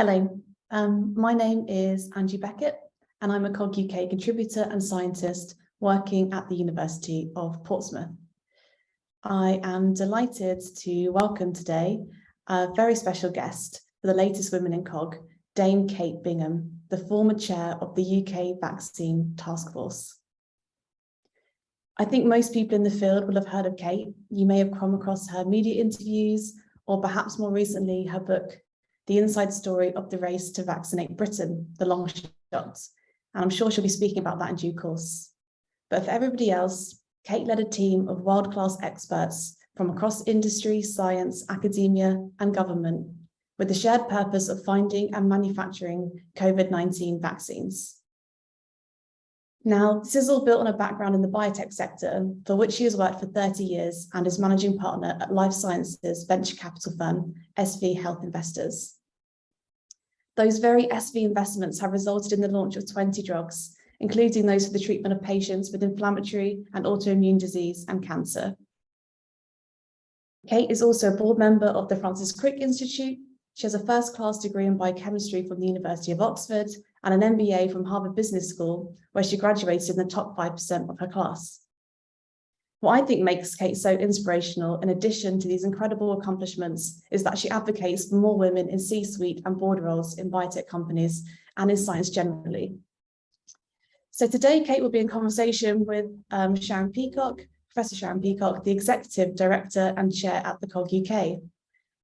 Hello, my name is Angie Beckett, and I'm a COG-UK contributor and scientist working at the University of Portsmouth. I am delighted to welcome today a very special guest for the latest Women in COG, Dame Kate Bingham, the former chair of the UK Vaccine Taskforce. I think most people in the field will have heard of Kate. You may have come across her media interviews, or perhaps more recently, her book, The Inside Story of the Race to Vaccinate Britain, The Long Shots. And I'm sure she'll be speaking about that in due course. But for everybody else, Kate led a team of world-class experts from across industry, science, academia, and government, with the shared purpose of finding and manufacturing COVID-19 vaccines. Now, this is all built on a background in the biotech sector, for which she has worked for 30 years and is managing partner at life sciences venture capital firm SV Health Investors. Those very SV investments have resulted in the launch of 20 drugs, including those for the treatment of patients with inflammatory and autoimmune disease and cancer. Kate is also a board member of the Francis Crick Institute. She has a first-class degree in biochemistry from the University of Oxford and an MBA from Harvard Business School, where she graduated in the top 5% of her class. What I think makes Kate so inspirational, in addition to these incredible accomplishments, is that she advocates for more women in C-suite and board roles in biotech companies and in science generally. So today, Kate will be in conversation with Sharon Peacock, Professor Sharon Peacock, the Executive Director and Chair at the COG-UK,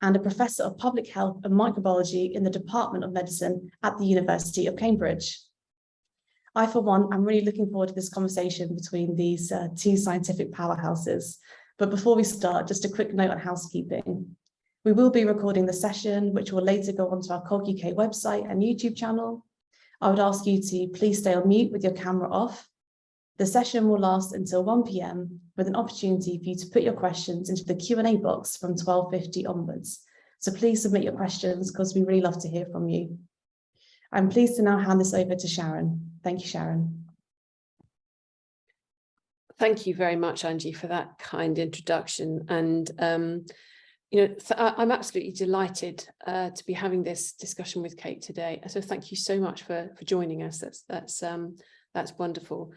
and a Professor of Public Health and Microbiology in the Department of Medicine at the University of Cambridge. I, for one, am really looking forward to this conversation between these two scientific powerhouses. But before we start, just a quick note on housekeeping. We will be recording the session, which will later go onto our COG-UK website and YouTube channel. I would ask you to please stay on mute with your camera off. The session will last until 1 p.m. with an opportunity for you to put your questions into the Q&A box from 12:50 onwards. So please submit your questions because we really love to hear from you. I'm pleased to now hand this over to Sharon. Thank you, Sharon. Thank you very much, Angie, for that kind introduction. And, I'm absolutely delighted to be having this discussion with Kate today. So thank you so much for joining us. That's wonderful.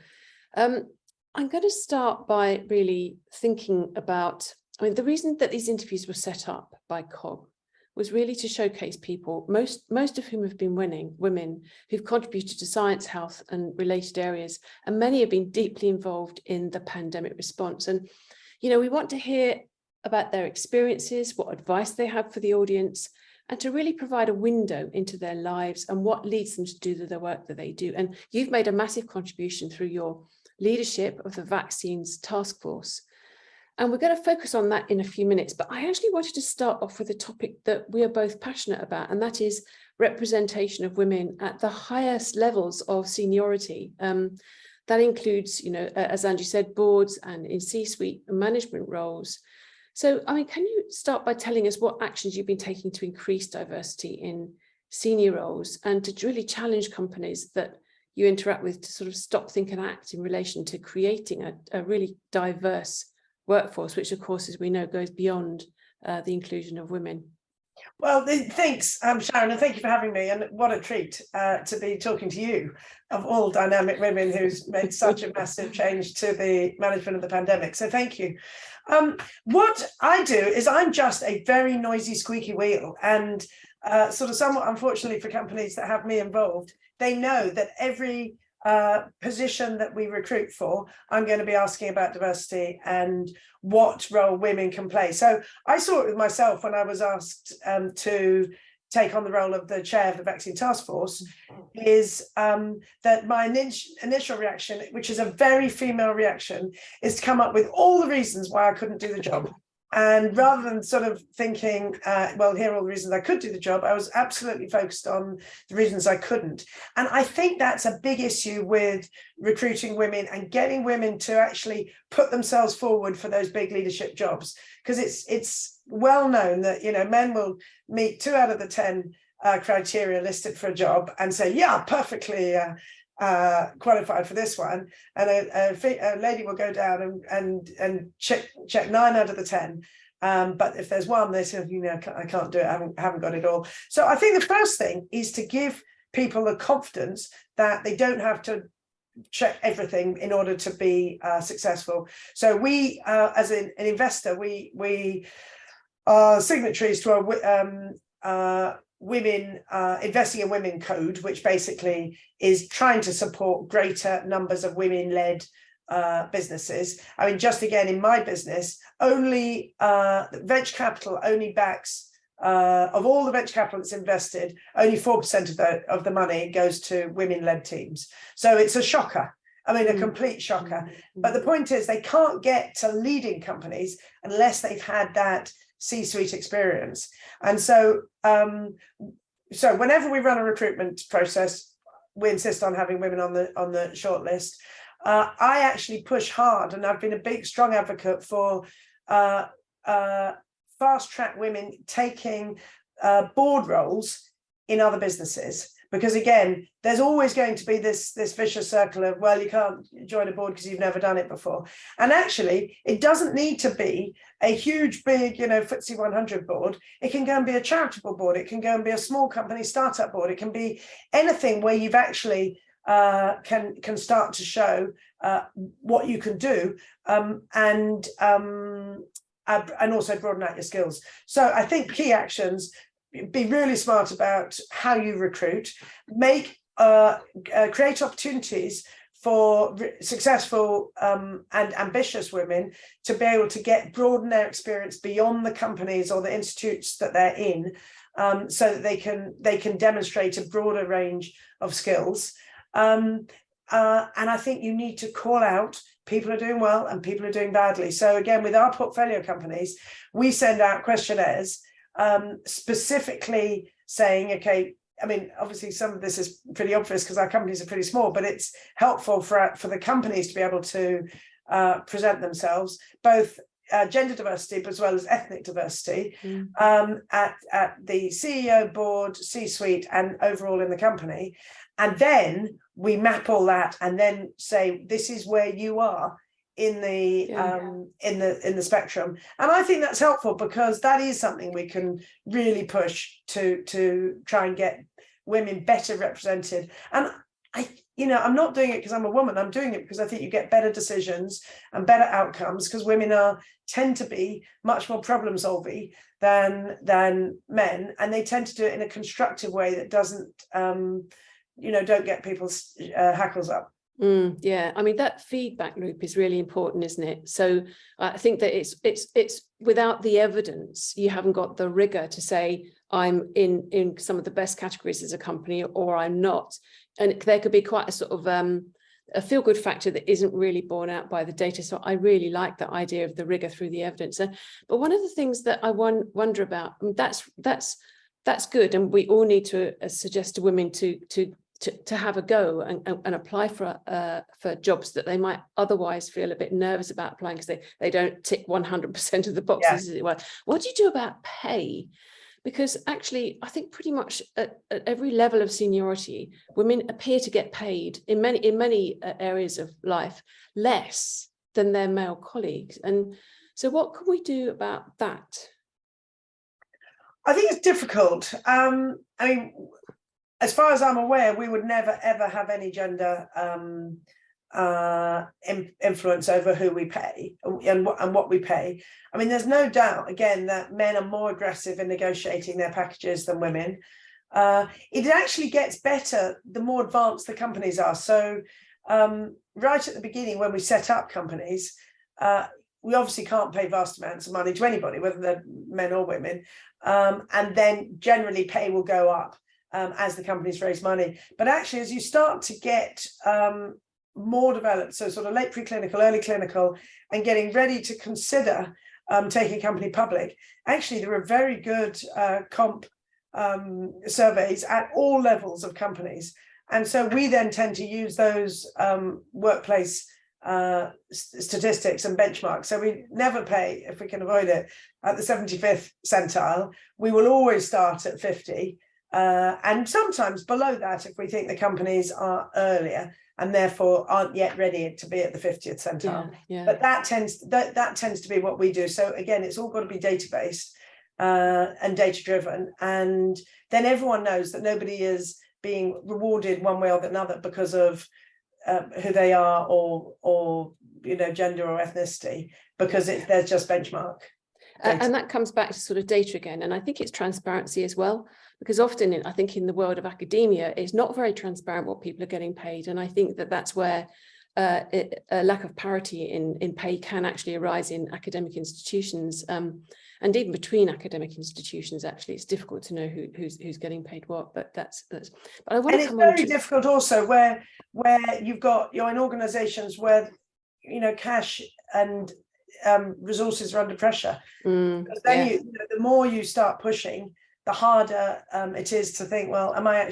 I'm going to start by really thinking about, the reason that these interviews were set up by COG was really to showcase people, most of whom have been women who've contributed to science, health and related areas, and many have been deeply involved in the pandemic response. And, we want to hear about their experiences, what advice they have for the audience, and to really provide a window into their lives and what leads them to do the work that they do. And you've made a massive contribution through your leadership of the Vaccines Taskforce. And we're going to focus on that in a few minutes, but I actually wanted to start off with a topic that we are both passionate about, and that is representation of women at the highest levels of seniority. That includes, as Angie said, boards and in C-suite management roles. So, can you start by telling us what actions you've been taking to increase diversity in senior roles and to really challenge companies that you interact with to sort of stop, think and act in relation to creating a really diverse workforce, which of course, as we know, goes beyond the inclusion of women? Well, thanks, Sharon, and thank you for having me. And what a treat to be talking to you, of all dynamic women who's made such a massive change to the management of the pandemic. So thank you. What I do is I'm just a very noisy, squeaky wheel, and sort of somewhat unfortunately for companies that have me involved, they know that every position that we recruit for, I'm going to be asking about diversity and what role women can play. So I saw it with myself when I was asked to take on the role of the chair of the Vaccine Taskforce, is that my initial reaction, which is a very female reaction, is to come up with all the reasons why I couldn't do the job. And rather than sort of thinking, well, here are all the reasons I could do the job, I was absolutely focused on the reasons I couldn't. And I think that's a big issue with recruiting women and getting women to actually put themselves forward for those big leadership jobs. Because it's well known that, men will meet 2 out of the 10 criteria listed for a job and say, yeah, perfectly qualified for this one, and a lady will go down and check 9 out of the 10, But if there's one, they say, I can't do it, I haven't got it all. So I think the first thing is to give people the confidence that they don't have to check everything in order to be successful. So we, as an investor, we are signatories to a women investing in women code, which basically is trying to support greater numbers of women-led businesses. I mean, just again, in my business, only venture capital only backs, of all the venture capital that's invested, only 4% of the money goes to women-led teams. So it's a shocker. I mean, a complete shocker. But the point is, they can't get to leading companies unless they've had that C-suite experience. And so, so whenever we run a recruitment process, we insist on having women on the shortlist. I actually push hard, and I've been a big, strong advocate for fast-track women taking board roles in other businesses, because again, there's always going to be this vicious circle of, well, you can't join a board because you've never done it before. And actually, it doesn't need to be a huge, big, FTSE 100 board. It can go and be a charitable board. It can go and be a small company startup board. It can be anything where you've actually can start to show what you can do, and also broaden out your skills. So I think key actions: be really smart about how you recruit, make create opportunities for successful and ambitious women to be able to broaden their experience beyond the companies or the institutes that they're in, so that they can demonstrate a broader range of skills. And I think you need to call out people are doing well and people are doing badly. So again, with our portfolio companies, we send out questionnaires specifically saying, okay, I mean, obviously some of this is pretty obvious because our companies are pretty small, but it's helpful for the companies to be able to present themselves, both gender diversity as well as ethnic diversity, at the CEO, board, C-suite, and overall in the company. And then we map all that and then say, this is where you are in the in the spectrum. And I think that's helpful because that is something we can really push to try and get women better represented. And I'm not doing it because I'm a woman. I'm doing it because I think you get better decisions and better outcomes, because women tend to be much more problem solving than men, and they tend to do it in a constructive way that doesn't don't get people's hackles up. Yeah, I mean, that feedback loop is really important, isn't it? So I think that it's without the evidence, you haven't got the rigor to say I'm in some of the best categories as a company or I'm not. And there could be quite a sort of a feel-good factor that isn't really borne out by the data. So I really like that idea of the rigor through the evidence. But one of the things that I wonder about, I mean, that's good, and we all need to suggest to women to have a go and apply for jobs that they might otherwise feel a bit nervous about applying because they don't tick 100% of the boxes, as it were. What do you do about pay? Because actually, I think pretty much at every level of seniority, women appear to get paid in many areas of life less than their male colleagues. And so what can we do about that? I think it's difficult. I mean, as far as I'm aware, we would never, ever have any gender influence over who we pay and what we pay. I mean, there's no doubt, again, that men are more aggressive in negotiating their packages than women. It actually gets better the more advanced the companies are. So right at the beginning, when we set up companies, we obviously can't pay vast amounts of money to anybody, whether they're men or women. And then generally pay will go up as the companies raise money. But actually, as you start to get more developed, so sort of late preclinical, early clinical, and getting ready to consider taking a company public, actually there are very good comp surveys at all levels of companies. And so we then tend to use those workplace statistics and benchmarks. So we never pay, if we can avoid it, at the 75th centile. We will always start at 50. And sometimes below that if we think the companies are earlier. and therefore aren't yet ready to be at the 50th centile. Yeah. But that tends to be what we do. So again, it's all got to be database and data driven, and then everyone knows that nobody is being rewarded one way or another because of who they are or gender or ethnicity, because there's just benchmark. And that comes back to sort of data again, and I think it's transparency as well, because often I think in the world of academia, it's not very transparent what people are getting paid, and I think that's where a lack of parity in pay can actually arise in academic institutions, and even between academic institutions. Actually, it's difficult to know who's getting paid what. But that's. But I want to come on. And it's very difficult also where you're in organisations where cash and resources are under pressure. Because then the more you start pushing, the harder it is to think, well, am I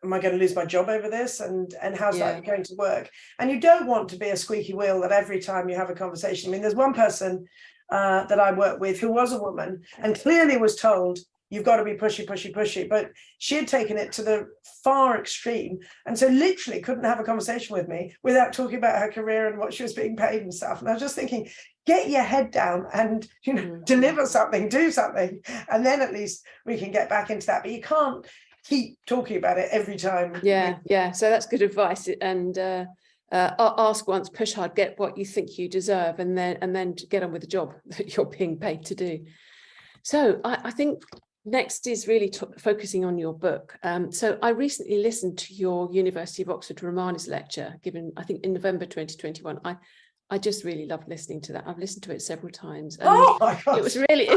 going to lose my job over this, and how's that going to work? And you don't want to be a squeaky wheel that every time you have a conversation. I mean, there's one person that I work with who was a woman and clearly was told, you've got to be pushy, but she had taken it to the far extreme, and so literally couldn't have a conversation with me without talking about her career and what she was being paid and stuff. And I was just thinking, get your head down and deliver something, do something, and then at least we can get back into that. But you can't keep talking about it every time. So that's good advice. And ask once, push hard, get what you think you deserve, and then get on with the job that you're being paid to do. So I think next is really focusing on your book. So I recently listened to your University of Oxford Romanes lecture given, I think, in November 2021. I just really loved listening to that. I've listened to it several times. And oh my gosh. It's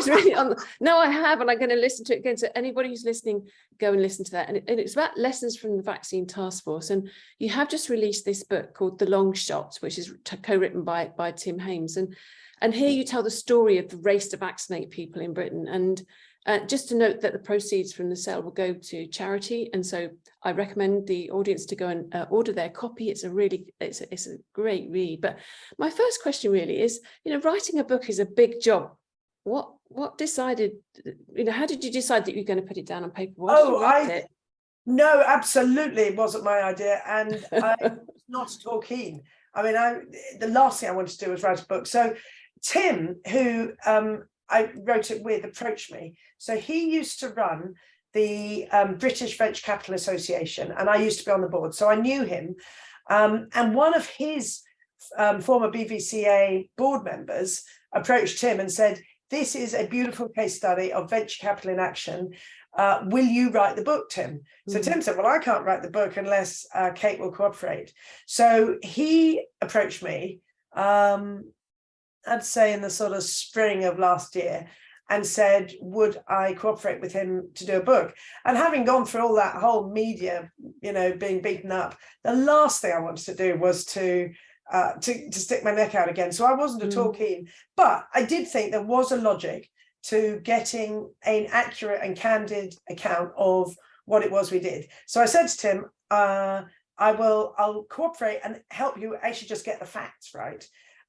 really on. No, I have, and I'm going to listen to it again. So anybody who's listening, go and listen to that. And it's about lessons from the Vaccine Taskforce. And you have just released this book called The Long Shots, which is co-written by Tim Hames. And here you tell the story of the race to vaccinate people in Britain. And just to note that the proceeds from the sale will go to charity, and so I recommend the audience to go and order their copy. It's a great read. But my first question really is, writing a book is a big job. What decided? How did you decide that you're going to put it down on paper? Why did you write it? No, absolutely, it wasn't my idea, and I was not at all keen. I mean, the last thing I wanted to do was write a book. So Tim, who I wrote it with, approached me. So he used to run the British Venture Capital Association, and I used to be on the board, so I knew him. And one of his former BVCA board members approached him and said, this is a beautiful case study of venture capital in action. Will you write the book, Tim? So Tim said, well, I can't write the book unless Kate will cooperate. So he approached me, I'd say in the sort of spring of last year, and said, would I cooperate with him to do a book? And having gone through all that whole media, being beaten up, the last thing I wanted to do was to stick my neck out again. So I wasn't at all keen, but I did think there was a logic to getting an accurate and candid account of what it was we did. So I said to Tim, I'll cooperate and help you actually just get the facts right.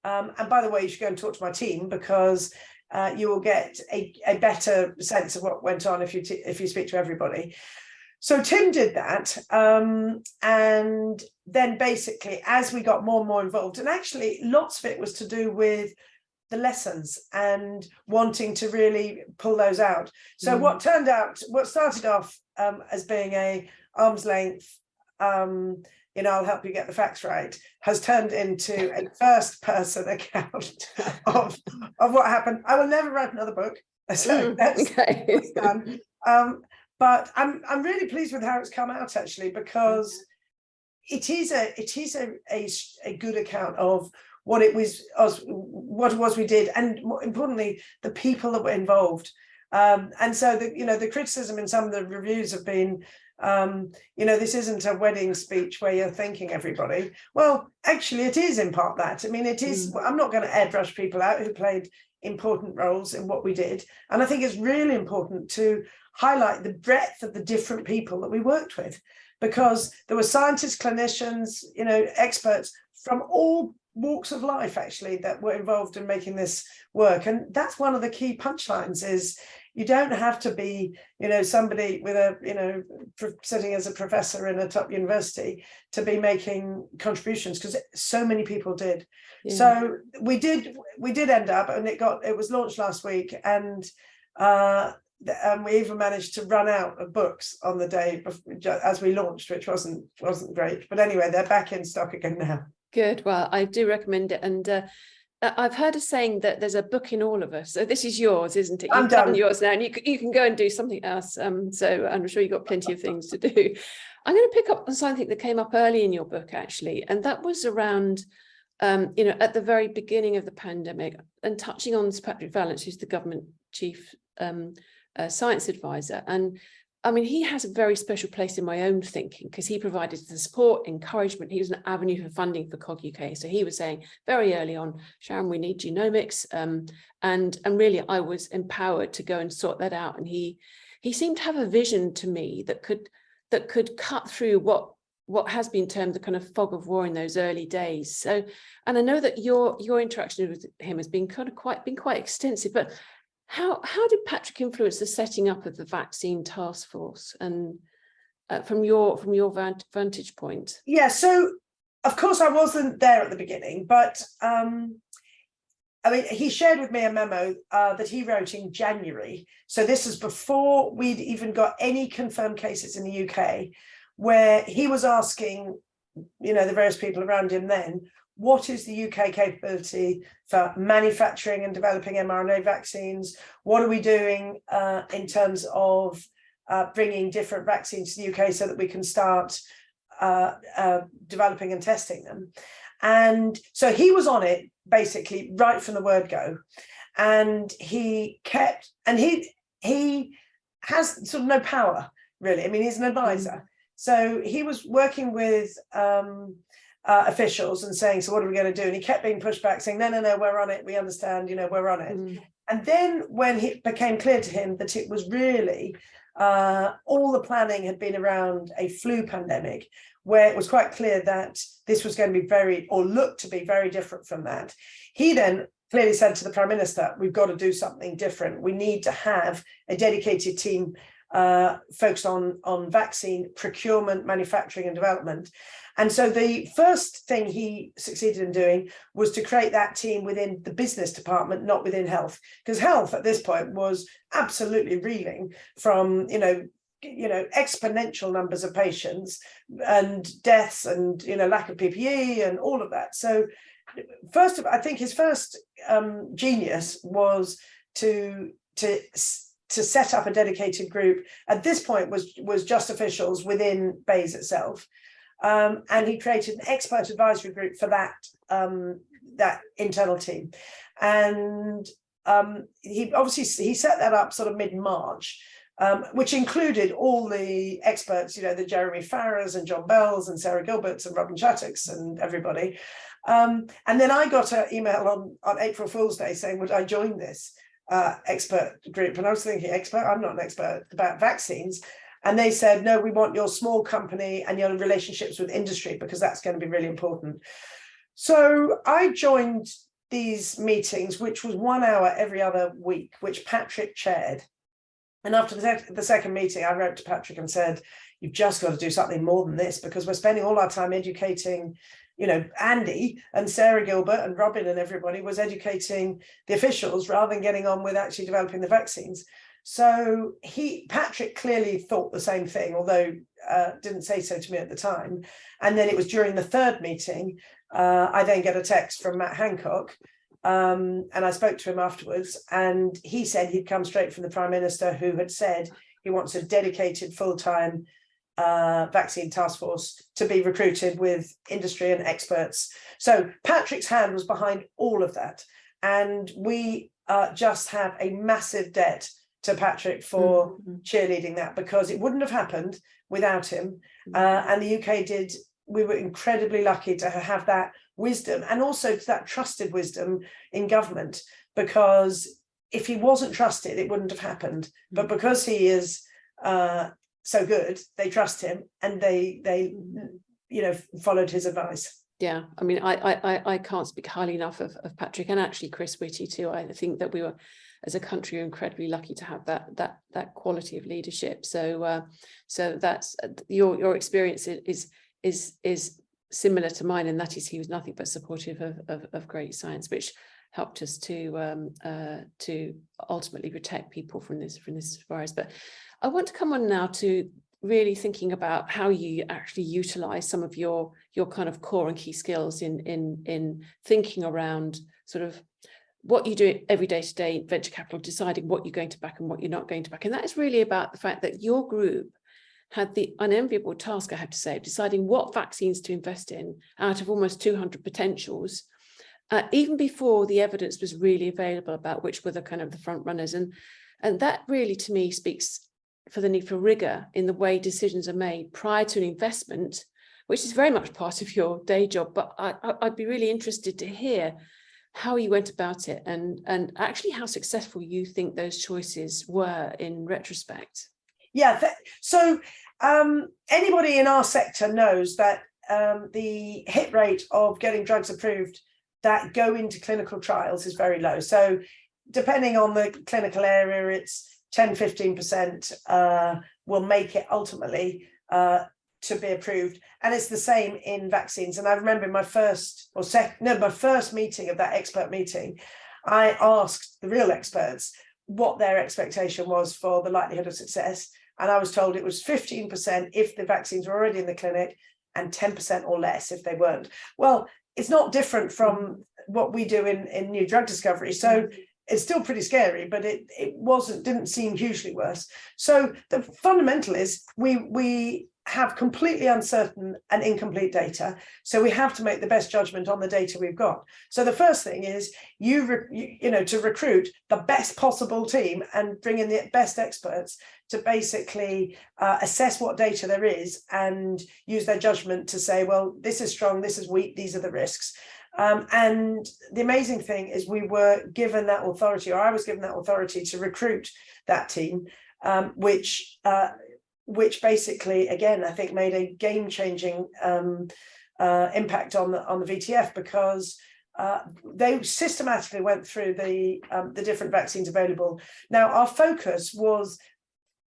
And by the way, you should go and talk to my team, because you will get a better sense of what went on if you speak to everybody. So Tim did that, and then basically, as we got more and more involved, and actually lots of it was to do with the lessons and wanting to really pull those out. So what started off as being a arm's length, I'll help you get the facts right, has turned into a first person account of what happened. I will never write another book. So that's done. But I'm really pleased with how it's come out, actually, because it is a good account of what it was we did, and more importantly, the people that were involved. And so the criticism in some of the reviews have been, this isn't a wedding speech where you're thanking everybody. Well, actually, it is in part that. I mean, it is. I'm not going to airbrush people out who played important roles in what we did. And I think it's really important to highlight the breadth of the different people that we worked with, because there were scientists, clinicians, experts from all walks of life, actually, that were involved in making this work. And that's one of the key punchlines is, You don't have to be, somebody with a, sitting as a professor in a top university to be making contributions, because so many people did. Yeah. So we did end up, and it was launched last week, and we even managed to run out of books on the day as we launched, which wasn't great. But anyway, they're back in stock again now. Good. Well, I do recommend it. And I've heard a saying that there's a book in all of us. So this is yours, isn't it? You've done yours now, and you can go and do something else. So I'm sure you've got plenty of things to do. I'm going to pick up on something that came up early in your book, actually, and that was around, at the very beginning of the pandemic, and touching on Sir Patrick Vallance, who's the government chief science advisor. And I mean, he has a very special place in my own thinking, because he provided the support, encouragement. He was an avenue for funding for COG-UK. So he was saying very early on, Sharon, we need genomics. And really, I was empowered to go and sort that out. And he seemed to have a vision to me that could cut through what has been termed the kind of fog of war in those early days. So, and I know that your interaction with him has been quite extensive, but how did Patrick influence the setting up of the Vaccine Taskforce, and from your vantage point? Yeah, so of course I wasn't there at the beginning, but he shared with me a memo that he wrote in January. So this is before we'd even got any confirmed cases in the UK, where he was asking, the various people around him then, what is the UK capability for manufacturing and developing mRNA vaccines? What are we doing in terms of bringing different vaccines to the UK so that we can start developing and testing them? And so he was on it basically right from the word go. And he has sort of no power, really. I mean, he's an advisor. So he was working with officials and saying, so what are we going to do? And he kept being pushed back, saying, no, we're on it. We understand, we're on it. And then when it became clear to him that it was really all the planning had been around a flu pandemic, where it was quite clear that this was going to be looked to be very different from that. He then clearly said to the Prime Minister, we've got to do something different. We need to have a dedicated team focused on vaccine procurement, manufacturing and development. And so the first thing he succeeded in doing was to create that team within the business department, not within health, because health at this point was absolutely reeling from, exponential numbers of patients and deaths and, lack of PPE and all of that. So I think his first genius was to set up a dedicated group. At this point was just officials within BEIS itself. And he created an expert advisory group for that internal team. And he set that up sort of mid-March, which included all the experts, the Jeremy Farrers and John Bells and Sarah Gilberts and Robin Shattocks and everybody. And then I got an email on April Fool's Day saying, would I join this expert group? And I was thinking, expert? I'm not an expert about vaccines. And they said, no, we want your small company and your relationships with industry, because that's going to be really important. So I joined these meetings, which was 1 hour every other week, which Patrick chaired. And after the second meeting, I wrote to Patrick and said, you've just got to do something more than this, because we're spending all our time educating, Andy and Sarah Gilbert and Robin and everybody was educating the officials rather than getting on with actually developing the vaccines. So Patrick clearly thought the same thing, although didn't say so to me at the time. And then it was during the third meeting, I then get a text from Matt Hancock, and I spoke to him afterwards, and he said he'd come straight from the Prime Minister, who had said he wants a dedicated full-time vaccine task force to be recruited with industry and experts. So Patrick's hand was behind all of that. And we just have a massive debt to Patrick for cheerleading that, because it wouldn't have happened without him. And the UK we were incredibly lucky to have that wisdom, and also that trusted wisdom in government, because if he wasn't trusted, it wouldn't have happened. But because he is so good, they trust him, and they followed his advice. Yeah, I mean, I can't speak highly enough of Patrick, and actually Chris Whitty too. I think that we were as a country, we're incredibly lucky to have that quality of leadership. So so that's your experience is similar to mine, and that is he was nothing but supportive of great science, which helped us to ultimately protect people from this virus. But I want to come on now to really thinking about how you actually utilize some of your kind of core and key skills in thinking around sort of what you do every day to day venture capital, deciding what you're going to back and what you're not going to back. And that is really about the fact that your group had the unenviable task, I have to say, of deciding what vaccines to invest in out of almost 200 potentials, even before the evidence was really available about which were the kind of the front runners. And that really, to me, speaks for the need for rigor in the way decisions are made prior to an investment, which is very much part of your day job. But I'd be really interested to hear how you went about it and actually how successful you think those choices were in retrospect. Yeah, so anybody in our sector knows that the hit rate of getting drugs approved that go into clinical trials is very low. So depending on the clinical area, it's 10-15% will make it ultimately to be approved. And it's the same in vaccines. And I remember my first meeting of that expert meeting, I asked the real experts what their expectation was for the likelihood of success. And I was told it was 15% if the vaccines were already in the clinic and 10% or less if they weren't. Well, it's not different from what we do in new drug discovery. So it's still pretty scary, but it didn't seem hugely worse. So the fundamental is we have completely uncertain and incomplete data. So we have to make the best judgment on the data we've got. So the first thing is to recruit the best possible team and bring in the best experts to basically assess what data there is and use their judgment to say, well, this is strong, this is weak, these are the risks. And the amazing thing is we were given that authority, or I was given that authority to recruit that team, which basically, again, I think made a game-changing impact on the VTF, because they systematically went through the different vaccines available. Now, our focus was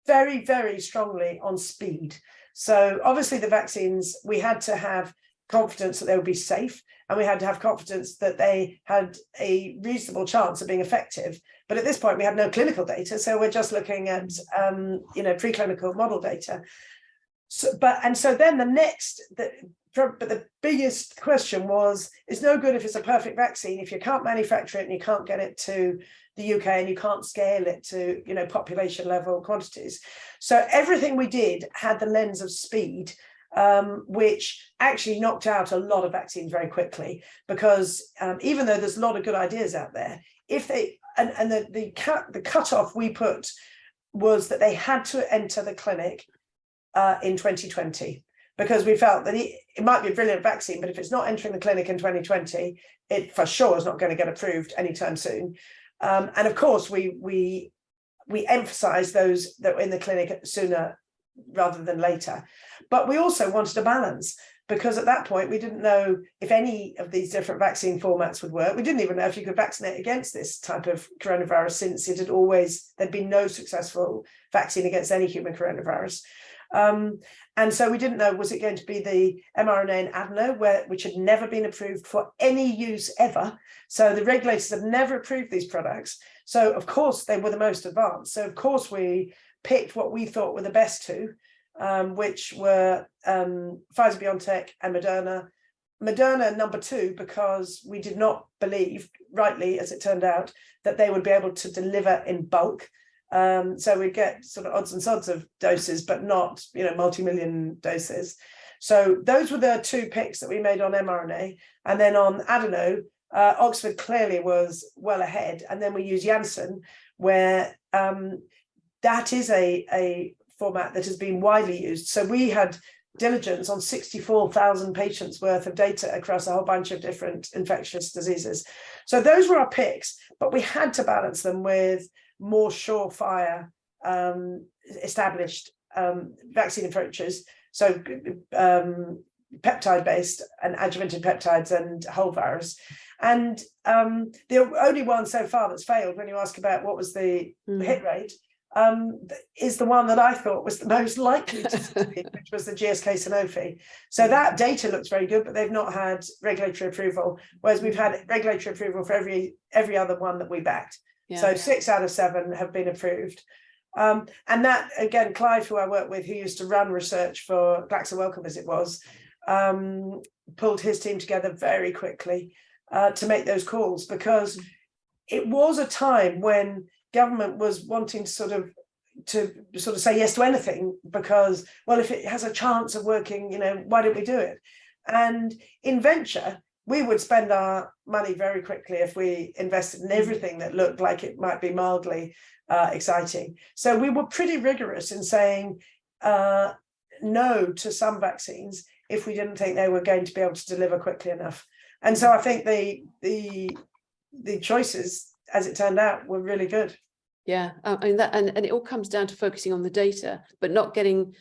very, very strongly on speed. So obviously the vaccines, we had to have confidence that they would be safe, and we had to have confidence that they had a reasonable chance of being effective. But at this point, we had no clinical data, so we're just looking at preclinical model data. So then the biggest question was, it's no good if it's a perfect vaccine if you can't manufacture it and you can't get it to the UK and you can't scale it to population level quantities. So everything we did had the lens of speed, which actually knocked out a lot of vaccines very quickly, because even though there's a lot of good ideas out there, if they the cutoff we put was that they had to enter the clinic in 2020, because we felt that it might be a brilliant vaccine, but if it's not entering the clinic in 2020, it for sure is not going to get approved anytime soon. And of course, we emphasize those that were in the clinic sooner rather than later. But we also wanted a balance, because at that point we didn't know if any of these different vaccine formats would work. We didn't even know if you could vaccinate against this type of coronavirus, since there'd been no successful vaccine against any human coronavirus. And so we didn't know, was it going to be the mRNA and adeno, which had never been approved for any use ever. So the regulators have never approved these products. So of course they were the most advanced. So of course we picked what we thought were the best two, which were Pfizer, BioNTech and Moderna. Moderna number 2, because we did not believe, rightly as it turned out, that they would be able to deliver in bulk. So we'd get sort of odds and sods of doses, but not multi-million doses. So those were the 2 picks that we made on mRNA. And then on adeno, Oxford clearly was well ahead. And then we use Janssen, where that is a format that has been widely used. So we had diligence on 64,000 patients worth of data across a whole bunch of different infectious diseases. So those were our picks, but we had to balance them with more surefire established vaccine approaches. So peptide-based and adjuvanted peptides and whole virus. And the only one so far that's failed, when you ask about what was the hit rate, is the one that I thought was the most likely to succeed, which was the GSK Sanofi. So that data looks very good, but they've not had regulatory approval, whereas we've had regulatory approval for every other one that we backed. Yeah. So 6 out of 7 have been approved. And that, again, Clive, who I work with, who used to run research for Glaxo Wellcome, as it was, pulled his team together very quickly to make those calls, because it was a time when government was wanting to sort of say yes to anything, because, well, if it has a chance of working, why don't we do it? And in venture, we would spend our money very quickly if we invested in everything that looked like it might be mildly exciting. So we were pretty rigorous in saying no to some vaccines if we didn't think they were going to be able to deliver quickly enough. And so I think the choices, as it turned out, were really good. Yeah, I mean that, and it all comes down to focusing on the data, but not being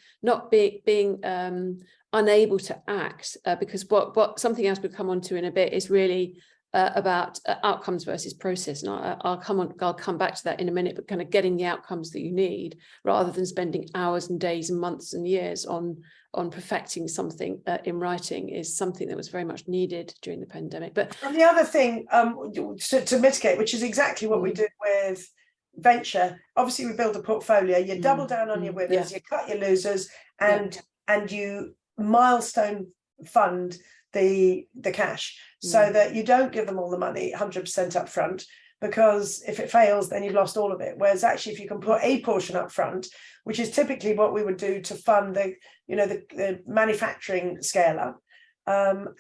unable to act, because what something else we'll come on to in a bit is really about outcomes versus process. And I'll come back to that in a minute, but kind of getting the outcomes that you need rather than spending hours and days and months and years on perfecting something in writing is something that was very much needed during the pandemic. But and the other thing to mitigate, which is exactly what we did with venture, obviously we build a portfolio, you double down on your winners, you cut your losers, and you milestone fund the cash, so that you don't give them all the money 100% up front, because if it fails, then you've lost all of it. Whereas actually, if you can put a portion up front, which is typically what we would do to fund the manufacturing scale up,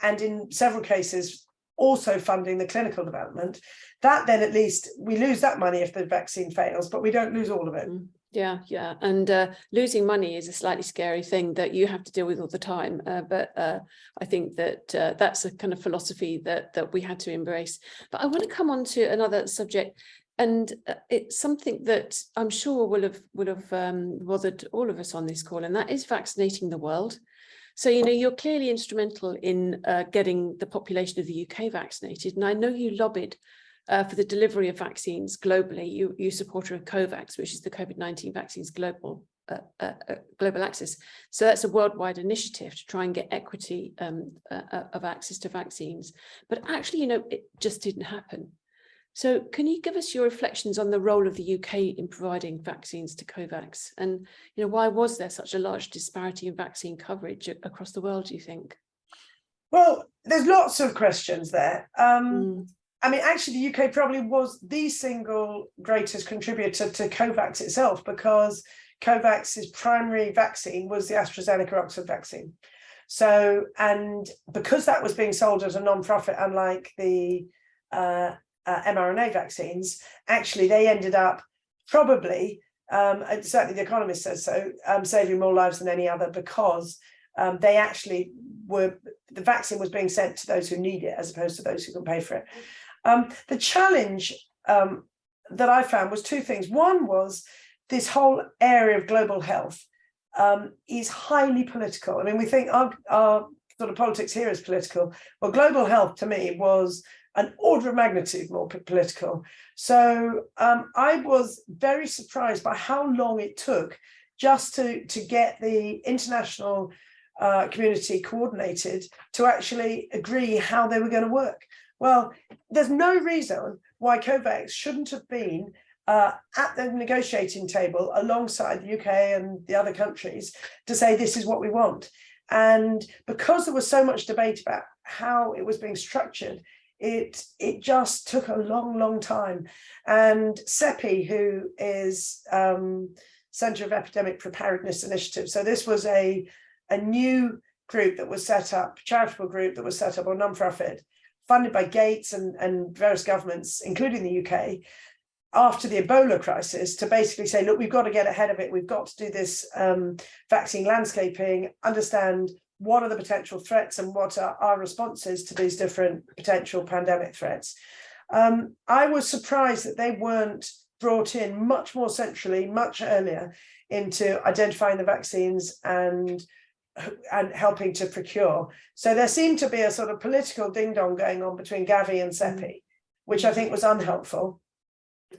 and in several cases also funding the clinical development, that then at least we lose that money if the vaccine fails, but we don't lose all of it. Yeah, and losing money is a slightly scary thing that you have to deal with all the time. But I think that that's a kind of philosophy that we had to embrace. But I want to come on to another subject, and it's something that I'm sure will have bothered all of us on this call, and that is vaccinating the world. So, you're clearly instrumental in getting the population of the UK vaccinated, and I know you lobbied for the delivery of vaccines globally. You supporter of COVAX, which is the COVID-19 vaccines global access. So that's a worldwide initiative to try and get equity of access to vaccines. But actually, it just didn't happen. So can you give us your reflections on the role of the UK in providing vaccines to COVAX? And why was there such a large disparity in vaccine coverage across the world, do you think? Well, there's lots of questions there. I mean, actually, the UK probably was the single greatest contributor to COVAX itself, because COVAX's primary vaccine was the AstraZeneca Oxford vaccine. So, and because that was being sold as a non-profit, unlike the mRNA vaccines, actually they ended up probably, and certainly The Economist says so, saving more lives than any other, because they actually the vaccine was being sent to those who need it as opposed to those who can pay for it. The challenge that I found was two things. One was this whole area of global health is highly political. I mean, we think our sort of politics here is political. Well, global health to me was an order of magnitude more political. So I was very surprised by how long it took just to get the international community coordinated to actually agree how they were going to work. Well, there's no reason why COVAX shouldn't have been at the negotiating table alongside the UK and the other countries to say this is what we want. And because there was so much debate about how it was being structured, it just took a long time. And CEPI, who is Centre of Epidemic Preparedness Initiative, so this was a new group that was set up, charitable group that was set up, or non-profit, funded by Gates and various governments, including the UK, after the Ebola crisis, to basically say, look, we've got to get ahead of it. We've got to do this vaccine landscaping, understand what are the potential threats and what are our responses to these different potential pandemic threats. I was surprised that they weren't brought in much more centrally, much earlier into identifying the vaccines and and helping to procure. So there seemed to be a sort of political ding dong going on between Gavi and CEPI, which I think was unhelpful.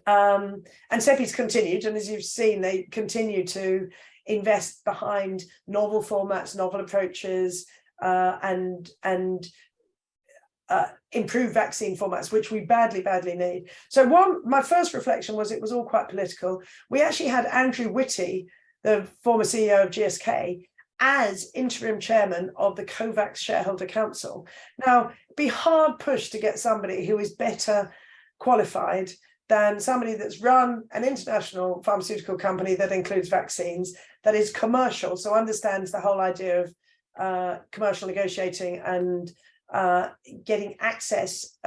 And CEPI's continued, and as you've seen, they continue to invest behind novel formats, novel approaches, and improve vaccine formats, which we badly need. So my first reflection was it was all quite political. We actually had Andrew Whitty, the former CEO of GSK, as interim chairman of the COVAX Shareholder Council. Now, it'd be hard pushed to get somebody who is better qualified than somebody that's run an international pharmaceutical company that includes vaccines, that is commercial, so understands the whole idea of commercial negotiating and getting access,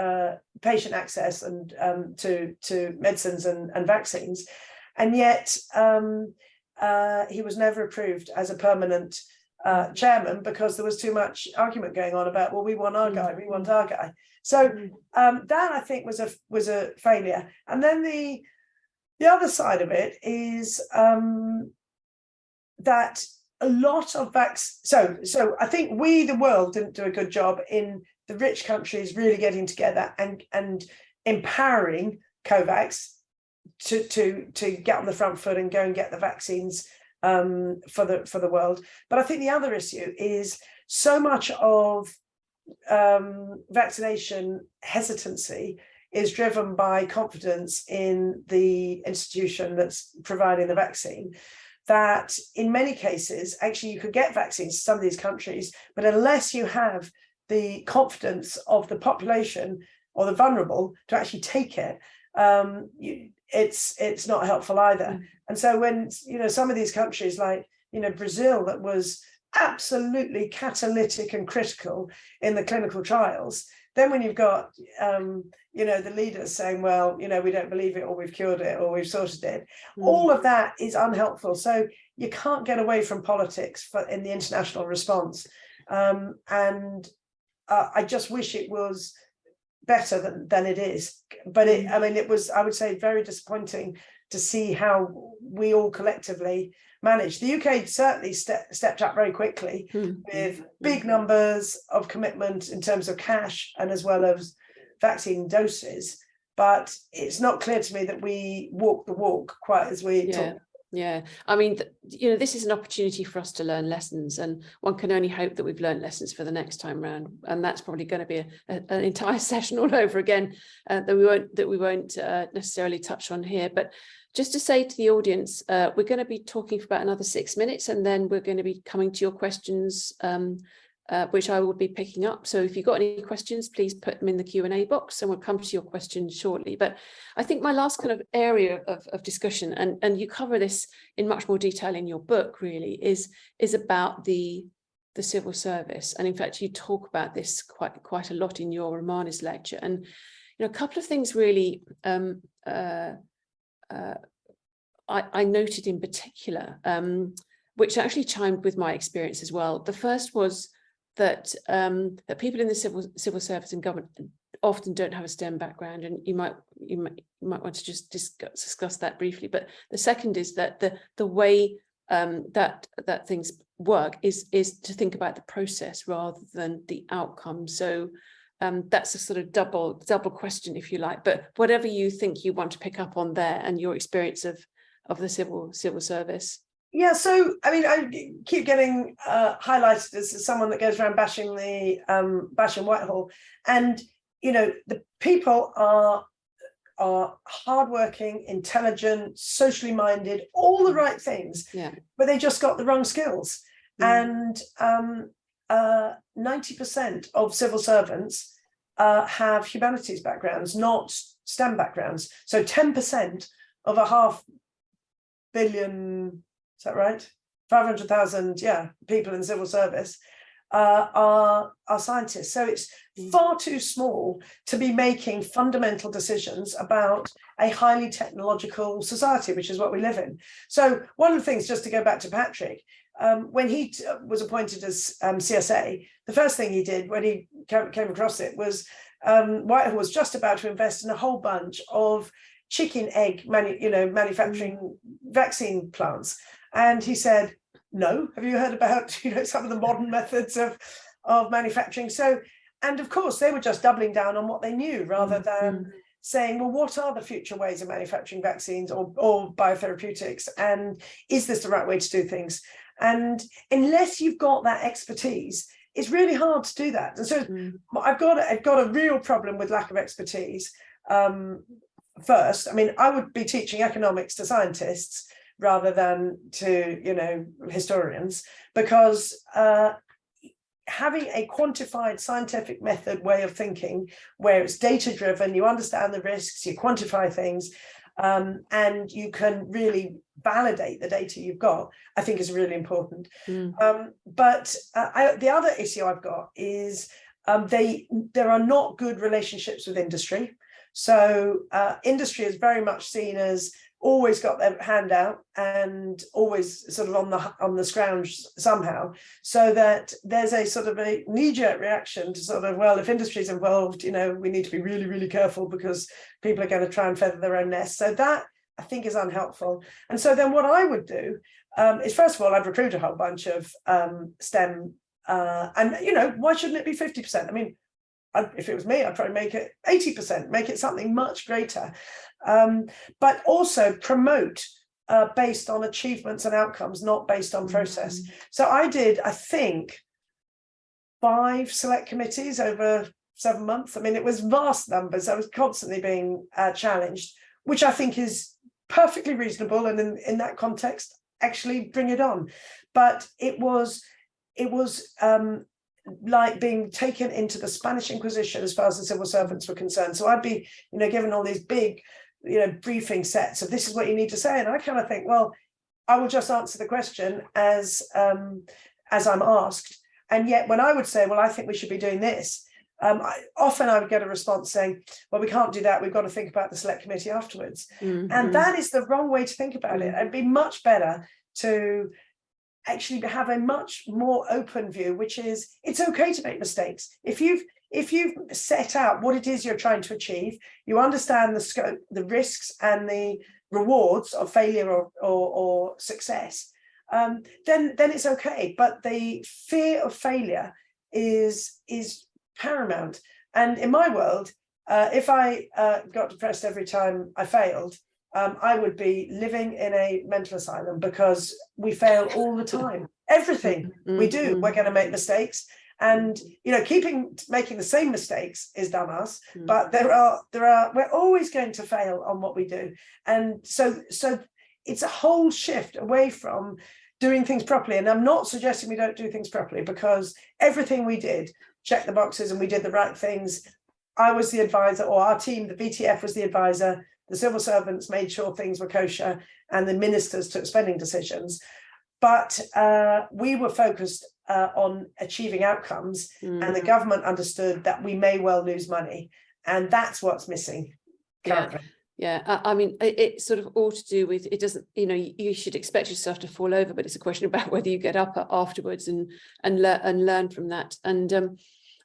patient access, and to medicines and vaccines, and yet he was never approved as a permanent chairman because there was too much argument going on about, well, we want our guy, we want our guy. So that I think was a failure. And then the other side of it is that a lot of so I think we, the world, didn't do a good job in the rich countries really getting together and empowering COVAX to get on the front foot and go and get the vaccines for the world. But I think the other issue is so much of vaccination hesitancy is driven by confidence in the institution that's providing the vaccine, that in many cases, actually, you could get vaccines to some of these countries, but unless you have the confidence of the population or the vulnerable to actually take it, it's not helpful either. And so when, some of these countries like, Brazil, that was absolutely catalytic and critical in the clinical trials, then when you've got, the leaders saying, well, we don't believe it, or we've cured it, or we've sorted it, all of that is unhelpful. So you can't get away from politics in the international response. And I just wish it was better than it is. But it was, I would say, very disappointing to see how we all collectively managed. The UK certainly stepped up very quickly with big numbers of commitment in terms of cash and as well as vaccine doses. But it's not clear to me that we walk the walk quite as we talk. Yeah, I mean, this is an opportunity for us to learn lessons, and one can only hope that we've learned lessons for the next time round. And that's probably going to be an entire session all over again that we won't necessarily touch on here. But just to say to the audience, we're going to be talking for about another 6 minutes, and then we're going to be coming to your questions, which I will be picking up. So if you've got any questions, please put them in the Q&A box, and we'll come to your questions shortly. But I think my last kind of area of discussion, and you cover this in much more detail in your book, really, is about the civil service. And in fact, you talk about this quite a lot in your Romanes lecture. And a couple of things really I noted in particular, which actually chimed with my experience as well. The first was that people in the civil service and government often don't have a STEM background, and you might want to just discuss that briefly. But the second is that the way that things work is to think about the process rather than the outcome. So that's a sort of double question, if you like. But whatever you think you want to pick up on there, and your experience of the civil service. Yeah, so I keep getting highlighted as someone that goes around bashing Whitehall, and the people are hardworking, intelligent, socially minded, all the right things. Yeah, but they just got the wrong skills. And 90% of civil servants have humanities backgrounds, not STEM backgrounds. So 10% of 500 million. Is that right? 500,000, people in the civil service are scientists. So it's far too small to be making fundamental decisions about a highly technological society, which is what we live in. So one of the things, just to go back to Patrick, when he was appointed as CSA, the first thing he did when he came across it was Whitehall was just about to invest in a whole bunch of chicken egg manufacturing vaccine plants. And he said, No. Have you heard about some of the modern methods of manufacturing? So, and of course, they were just doubling down on what they knew rather than saying, well, what are the future ways of manufacturing vaccines or biotherapeutics? And is this the right way to do things? And unless you've got that expertise, it's really hard to do that. And so I've got a real problem with lack of expertise. First, I mean, I would be teaching economics to scientists rather than to, historians, because having a quantified scientific method way of thinking where it's data driven, you understand the risks, you quantify things, and you can really validate the data you've got, I think is really important. But the other issue I've got is there are not good relationships with industry. So industry is very much seen as always got their hand out and always sort of on the scrounge somehow, so that there's a sort of a knee-jerk reaction to sort of, well, if industry's involved, we need to be really, really careful because people are going to try and feather their own nest. So that, I think, is unhelpful. And so then what I would do is, first of all, I'd recruit a whole bunch of STEM, and why shouldn't it be 50%? I mean, if it was me, I'd probably make it 80%, make it something much greater. But also promote based on achievements and outcomes, not based on process. So I did, I think, 5 select committees over 7 months. I mean, it was vast numbers. I was constantly being challenged, which I think is perfectly reasonable. And in that context, actually bring it on. But it was like being taken into the Spanish Inquisition as far as the civil servants were concerned. So I'd be, given all these big, briefing sets of this is what you need to say. And I kind of think, well, I will just answer the question as I'm asked. And yet when I would say, well, I think we should be doing this, often I would get a response saying, well, we can't do that. We've got to think about the select committee afterwards. And that is the wrong way to think about it. It'd be much better to actually have a much more open view, which is it's okay to make mistakes. If you've set out what it is you're trying to achieve, you understand the scope, the risks and the rewards of failure or success, then it's okay. But the fear of failure is paramount. And in my world, if I got depressed every time I failed, I would be living in a mental asylum, because we fail all the time. Everything we do, we're going to make mistakes. And making the same mistakes is dumbass, but we're always going to fail on what we do. And so it's a whole shift away from doing things properly. And I'm not suggesting we don't do things properly, because everything we did, checked the boxes and we did the right things. I was the advisor, or our team, the VTF was the advisor. The civil servants made sure things were kosher, and the ministers took spending decisions. But we were focused on achieving outcomes, and the government understood that we may well lose money, and that's what's missing currently. Yeah, I mean, it's sort of all to do with, it doesn't, you should expect yourself to fall over, but it's a question about whether you get up afterwards and learn from that. And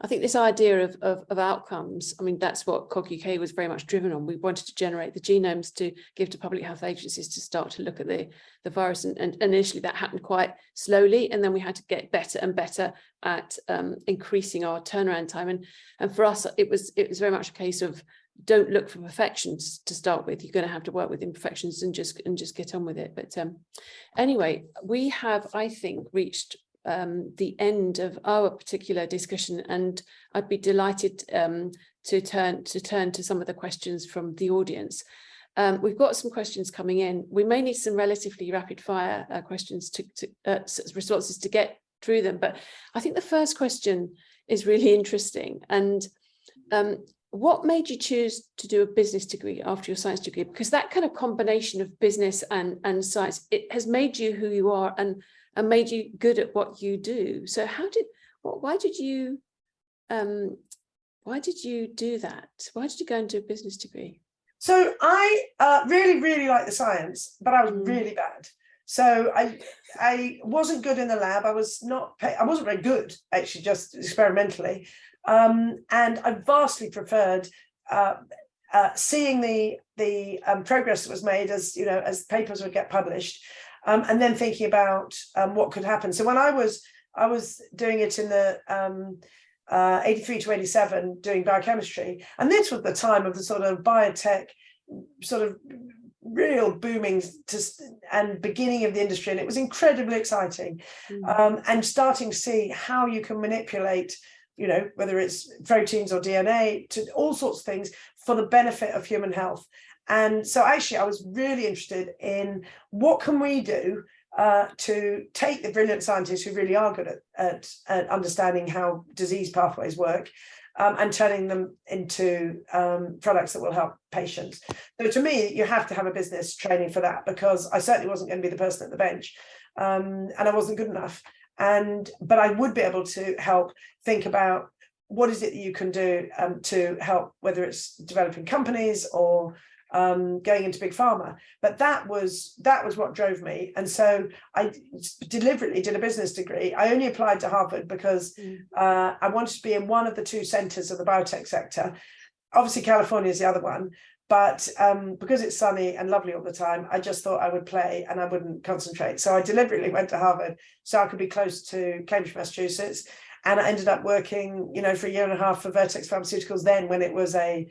I think this idea of outcomes, I mean, that's what COG-UK was very much driven on. We wanted to generate the genomes to give to public health agencies to start to look at the virus. And initially that happened quite slowly. And then we had to get better and better at increasing our turnaround time. And for us, it was very much a case of don't look for perfections to start with. You're going to have to work with imperfections and just get on with it. But anyway, we have, I think, reached the end of our particular discussion, and I'd be delighted to turn to some of the questions from the audience. We've got some questions coming in. We may need some relatively rapid fire questions responses to get through them, but I think the first question is really interesting. And what made you choose to do a business degree after your science degree? Because that kind of combination of business and science, it has made you who you are and made you good at what you do. So why did you do that? Why did you go and do a business degree? So I really, really like the science, but I was really bad. So I wasn't good in the lab. I wasn't very good, actually, just experimentally. And I vastly preferred seeing the progress that was made as papers would get published. and then thinking about what could happen. So when I was doing it in the 83 to 87, doing biochemistry, and this was the time of the sort of biotech sort of real booming and beginning of the industry, and it was incredibly exciting. And starting to see how you can manipulate, you know, whether it's proteins or DNA, to all sorts of things for the benefit of human health. And so actually I was really interested in what can we do to take the brilliant scientists who really are good at understanding how disease pathways work, and turning them into products that will help patients. So to me, you have to have a business training for that, because I certainly wasn't going to be the person at the bench, and I wasn't good enough. But I would be able to help think about what is it that you can do to help, whether it's developing companies or going into big pharma. But that was what drove me. And so I deliberately did a business degree. I only applied to Harvard because I wanted to be in one of the two centers of the biotech sector. Obviously, California is the other one. But because it's sunny and lovely all the time, I just thought I would play and I wouldn't concentrate. So I deliberately went to Harvard so I could be close to Cambridge, Massachusetts. And I ended up working, you know, for a year and a half for Vertex Pharmaceuticals then, when it was a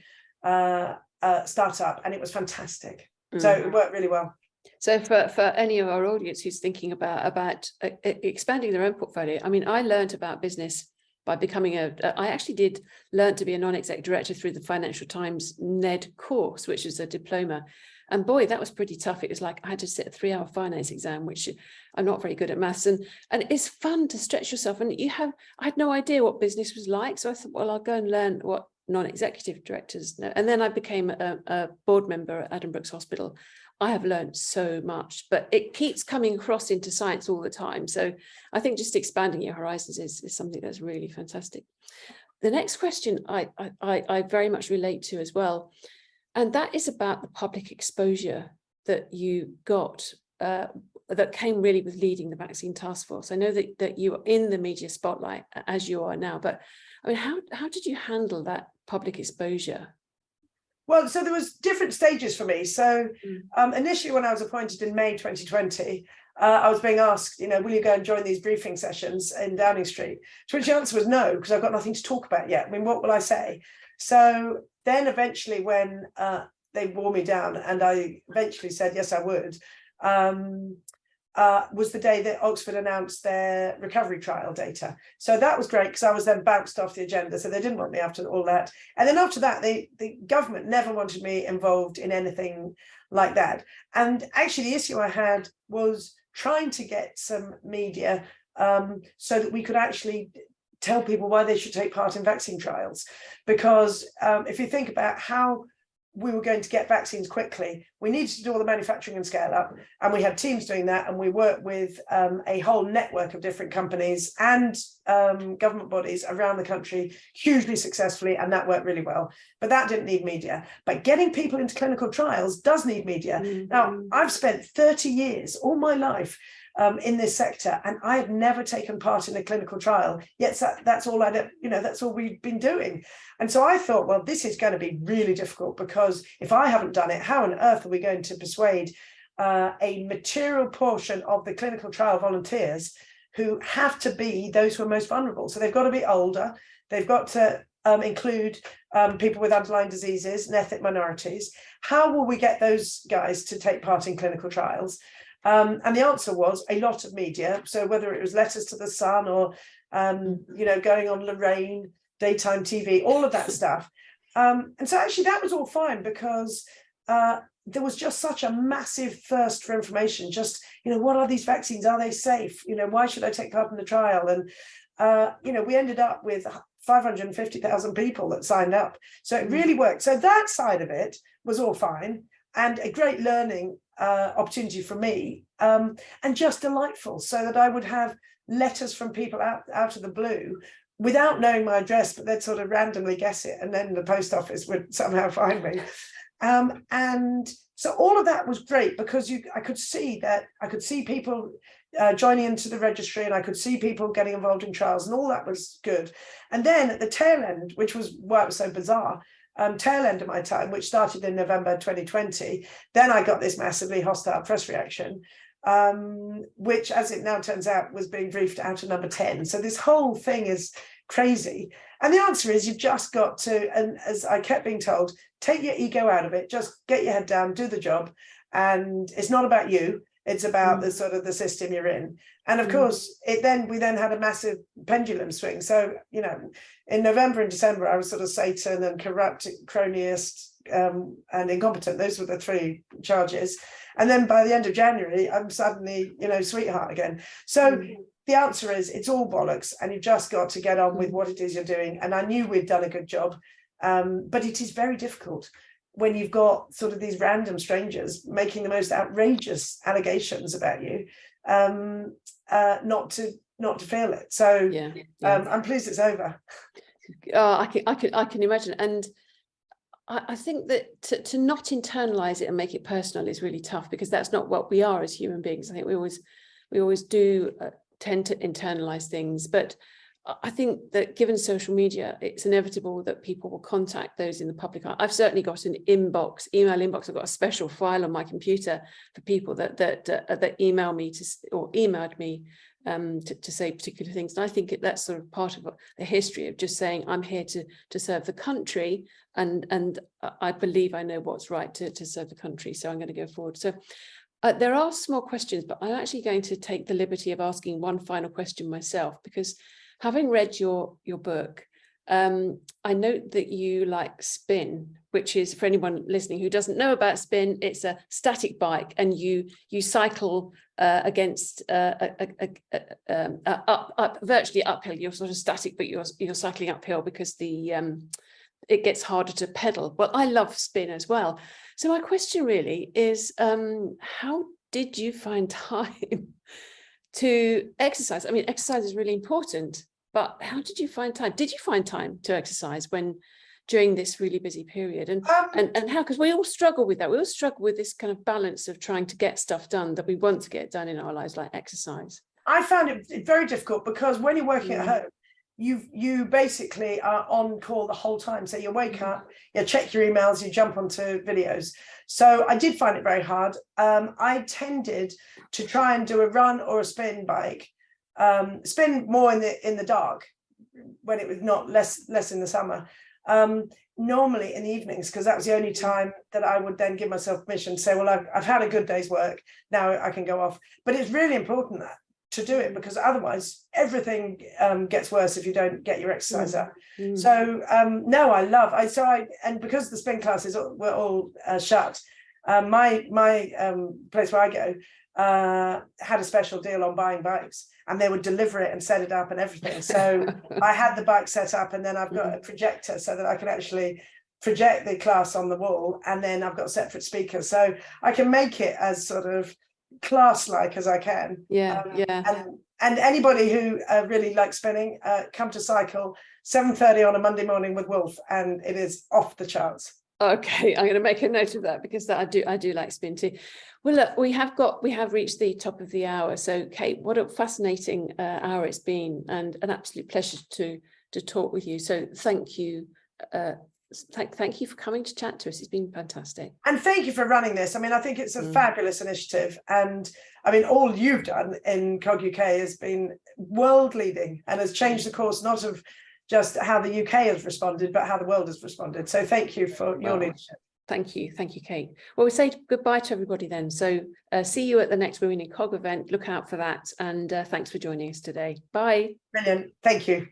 startup, and it was fantastic. So it worked really well. So for any of our audience who's thinking about expanding their own portfolio, I mean, I learned about business by becoming I actually did learn to be a non-exec director through the Financial Times NED course, which is a diploma. And boy, that was pretty tough. It was like I had to sit a 3-hour finance exam, which I'm not very good at maths. And it's fun to stretch yourself. And I had no idea what business was like. So I thought, well, I'll go and learn what non-executive directors know. And then I became a board member at Adam Brooks Hospital. I have learned so much, but it keeps coming across into science all the time. So I think just expanding your horizons is something that's really fantastic. The next question I very much relate to as well, and that is about the public exposure that you got that came really with leading the Vaccine Taskforce. I know that you are in the media spotlight as you are now, but I mean, how did you handle that public exposure? Well, so there was different stages for me. So initially, when I was appointed in May 2020, I was being asked, you know, will you go and join these briefing sessions in Downing Street? To which the answer was no, because I've got nothing to talk about yet. I mean, what will I say? So then eventually when they wore me down and I eventually said, yes, I would, was the day that Oxford announced their recovery trial data. So that was great, because I was then bounced off the agenda. So they didn't want me after all that. And then after that, the government never wanted me involved in anything like that. And actually the issue I had was trying to get some media so that we could actually tell people why they should take part in vaccine trials. Because if you think about how we were going to get vaccines quickly, we needed to do all the manufacturing and scale up, and we had teams doing that, and we worked with a whole network of different companies and government bodies around the country hugely successfully, and that worked really well. But that didn't need media. But getting people into clinical trials does need media. Now, I've spent 30 years, all my life, in this sector, and I have never taken part in a clinical trial. Yet that's all that's all we've been doing. And so I thought, well, this is going to be really difficult, because if I haven't done it, how on earth are we going to persuade a material portion of the clinical trial volunteers who have to be those who are most vulnerable? So they've got to be older, they've got to include people with underlying diseases and ethnic minorities. How will we get those guys to take part in clinical trials? And the answer was a lot of media. So whether it was letters to the Sun or, going on Lorraine, daytime TV, all of that stuff. And so actually that was all fine, because there was just such a massive thirst for information. Just, what are these vaccines? Are they safe? Why should I take part in the trial? And, we ended up with 550,000 people that signed up. So it really worked. So that side of it was all fine, and a great learning opportunity for me, and just delightful, so that I would have letters from people out of the blue without knowing my address, but they'd sort of randomly guess it, and then the post office would somehow find me. And so all of that was great, because I could see people joining into the registry, and I could see people getting involved in trials, and all that was good. And then at the tail end, which was why it was so bizarre, tail end of my time, which started in November 2020, then I got this massively hostile press reaction. which, as it now turns out, was being briefed out of number 10. So this whole thing is crazy. And the answer is you've just got to, and as I kept being told, take your ego out of it, just get your head down, do the job. And it's not about you, it's about the sort of the system you're in. And of course, we then had a massive pendulum swing. So, you know, in November and December, I was sort of Satan and corrupt, cronyist, and incompetent. Those were the 3 charges. And then by the end of January, I'm suddenly, you know, sweetheart again. So the answer is it's all bollocks, and you've just got to get on with what it is you're doing. And I knew we'd done a good job, but it is very difficult when you've got sort of these random strangers making the most outrageous allegations about you, not to feel it. So I'm pleased it's over. I can imagine. And I think that to not internalize it and make it personal is really tough, because that's not what we are as human beings. I think we always do tend to internalize things, but I think that given social media, it's inevitable that people will contact those in the public eye. I've certainly got an email inbox. I've got a special file on my computer for people that email me or emailed me to say particular things. And I think that's sort of part of the history of just saying, I'm here to serve the country, and I believe I know what's right to serve the country, so I'm going to go forward. So there are small questions, but I'm actually going to take the liberty of asking one final question myself, because having read your book, I note that you like spin, which is, for anyone listening who doesn't know about spin, it's a static bike, and you cycle against virtually uphill. You're sort of static, but you're cycling uphill because it gets harder to pedal. Well, I love spin as well. So my question really is, how did you find time to exercise? I mean, exercise is really important, but how did you find time? Did you find time to exercise during this really busy period? And how, because we all struggle with that. We all struggle with this kind of balance of trying to get stuff done that we want to get done in our lives, like exercise. I found it very difficult, because when you're working at home, you basically are on call the whole time. So you wake up, you check your emails, you jump onto videos. So I did find it very hard. I tended to try and do a run or a spin bike, spin more in the dark when it was not less in the summer. Normally in the evenings, because that was the only time that I would then give myself permission to say, well, I've had a good day's work, now I can go off. But it's really important to do it, because otherwise everything gets worse if you don't get your exercise up. So no, and because the spin classes were all shut, my place where I go had a special deal on buying bikes, and they would deliver it and set it up and everything. So I had the bike set up, and then I've got a projector so that I can actually project the class on the wall, and then I've got separate speakers, so I can make it as sort of class-like as I can. And anybody who really likes spinning, come to cycle 7:30 on a Monday morning with Wolf, and it is off the charts. Okay, I'm going to make a note of that, because I do like spin too. Well, look, we have reached the top of the hour. So, Kate, what a fascinating hour it's been, and an absolute pleasure to talk with you. So, thank you. Thank you for coming to chat to us. It's been fantastic. And thank you for running this. I mean, I think it's a fabulous initiative. And I mean, all you've done in COG-UK has been world leading, and has changed the course, not of just how the UK has responded, but how the world has responded. So thank you for your leadership. Thank you, Kate. Well, we say goodbye to everybody then. So see you at the next Women in COG event. Look out for that. And thanks for joining us today. Bye. Brilliant. Thank you.